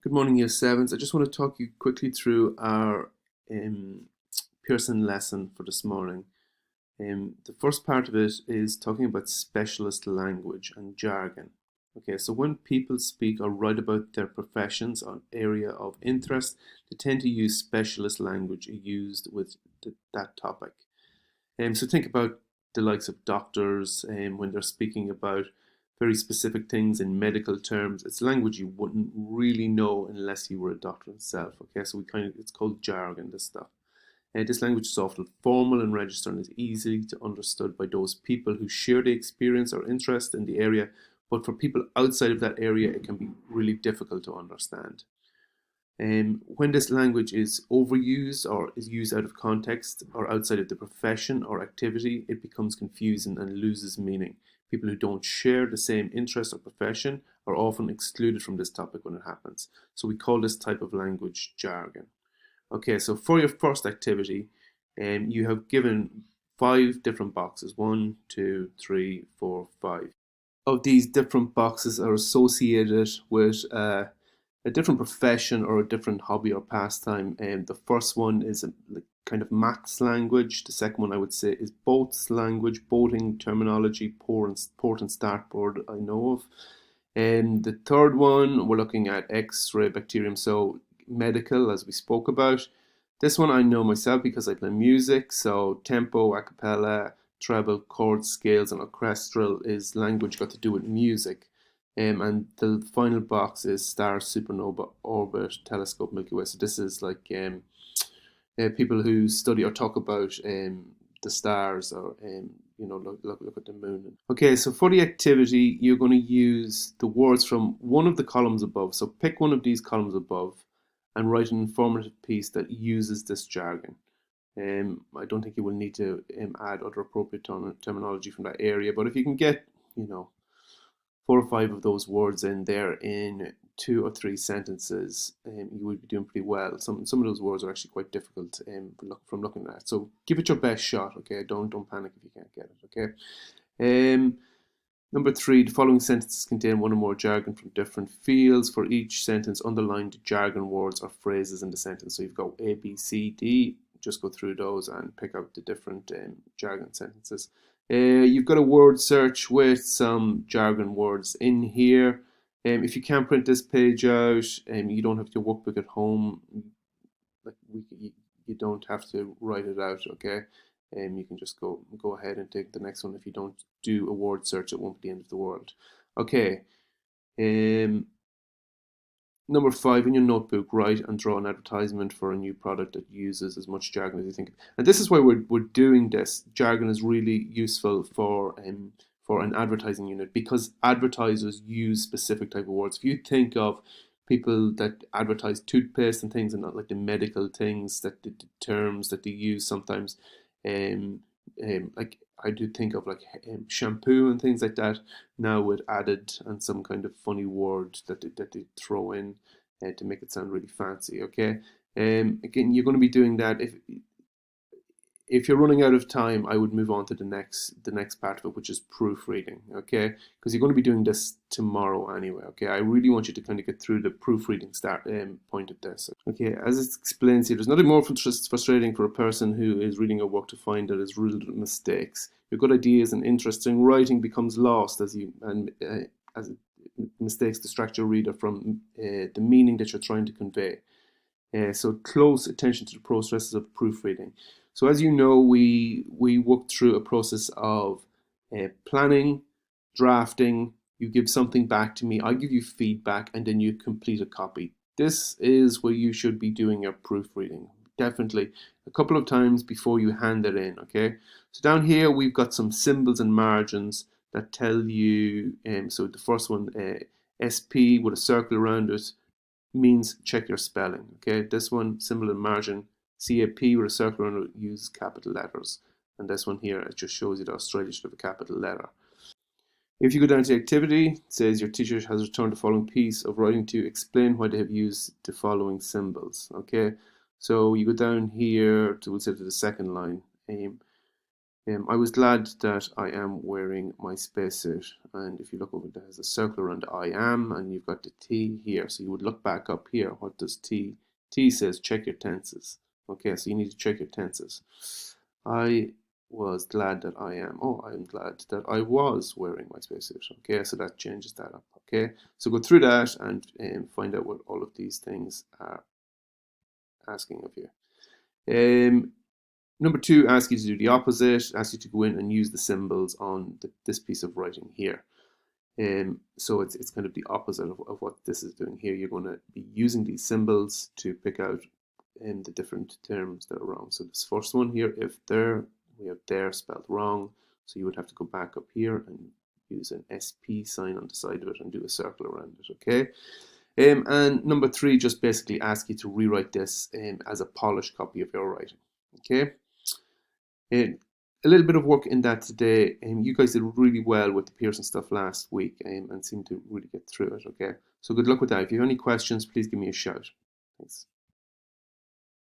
Good morning, Year Sevens. I just want to talk you quickly through our Pearson lesson for this morning. The first part of it is talking about specialist language and jargon. Okay, so when people speak or write about their professions or area of interest, they tend to use specialist language used with that topic. So think about the likes of doctors when they're speaking about very specific things in medical terms. It's language you wouldn't really know unless you were a doctor yourself. Okay, so it's called jargon, this stuff. This language is often formal and registered and is easily to understood by those people who share the experience or interest in the area, but for people outside of that area, it can be really difficult to understand. When this language is overused or is used out of context or outside of the profession or activity, it becomes confusing and loses meaning. People who don't share the same interest or profession are often excluded from this topic when it happens. So we call this type of language jargon. Okay, so for your first activity, you have given 5 different boxes. 1, 2, 3, 4, 5. Of these different boxes are associated with a different profession or a different hobby or pastime. The first one is a kind of maths language. The second one I would say is boats language, boating terminology, port and starboard I know of. And the third one, we're looking at X-ray bacterium, so medical, as we spoke about. This one I know myself because I play music, so tempo, a cappella, treble, chords, scales, and orchestral is language got to do with music. And the final box is star, supernova, orbit, telescope, Milky Way. So this is like people who study or talk about the stars or look at the moon. Okay, so for the activity, you're going to use the words from one of the columns above. So pick one of these columns above and write an informative piece that uses this jargon. I don't think you will need to add other appropriate terminology from that area, but if you can get, 4 or 5 of those words in there in 2 or 3 sentences, you would be doing pretty well. Some of those words are actually quite difficult from looking at. So give it your best shot, okay? Don't panic if you can't get it, okay? Number 3, the following sentences contain one or more jargon from different fields. For each sentence, underline the jargon words or phrases in the sentence. So you've got A, B, C, D. Just go through those and pick out the different jargon sentences. You've got a word search with some jargon words in here. If you can't print this page out, you don't have your workbook at home. You don't have to write it out, okay? You can just go ahead and take the next one. If you don't do a word search, it won't be the end of the world. Okay. Number 5, in your notebook, write and draw an advertisement for a new product that uses as much jargon as you think. And this is why we're doing this. Jargon is really useful for an advertising unit because advertisers use specific type of words. If you think of people that advertise toothpaste and things and not like the medical things, that the terms that they use sometimes, like I do think of like shampoo and things like that now with added and some kind of funny word that they throw in to make it sound really fancy. Okay, again, you're going to be doing that. If you're running out of time, I would move on to the next part of it, which is proofreading. Okay, because you're going to be doing this tomorrow anyway. Okay, I really want you to kind of get through the proofreading point of this. Okay, as it explains here, there's nothing more frustrating for a person who is reading a work to find that is riddled with mistakes. Your good ideas and interest in writing becomes lost as mistakes distract your reader from the meaning that you're trying to convey. So close attention to the processes of proofreading. So as you know, we work through a process of planning, drafting. You give something back to me, I give you feedback, and then you complete a copy. This is where you should be doing your proofreading. Definitely a couple of times before you hand it in, okay? So down here, we've got some symbols and margins that tell you, so the first one, SP with a circle around it, means check your spelling, okay? This one, symbol and margin, CAP with a circle around it, use capital letters. And this one here, it just shows you that Australia should have a capital letter. If you go down to the activity, it says your teacher has returned the following piece of writing to explain why they have used the following symbols, okay? So you go down here to, we'll say to the second line. I was glad that I am wearing my spacesuit, and if you look over, there's a circle around I am, and you've got the T here. So you would look back up here. What does T? T says check your tenses. Okay, so you need to check your tenses. I was glad that I am. Oh, I am glad that I was wearing my spacesuit. Okay, so that changes that up. Okay, so go through that and find out what all of these things are asking of you. Number two asks you to do the opposite, asks you to go in and use the symbols on this piece of writing here. So it's kind of the opposite of what this is doing here. You're going to be using these symbols to pick out the different terms that are wrong. So this first one here, if there, we have there spelled wrong. So you would have to go back up here and use an SP sign on the side of it and do a circle around it, okay? And number three, just basically ask you to rewrite this as a polished copy of your writing, okay? A little bit of work in that today. You guys did really well with the Pearson stuff last week and seemed to really get through it, okay? So good luck with that. If you have any questions, please give me a shout. Thanks.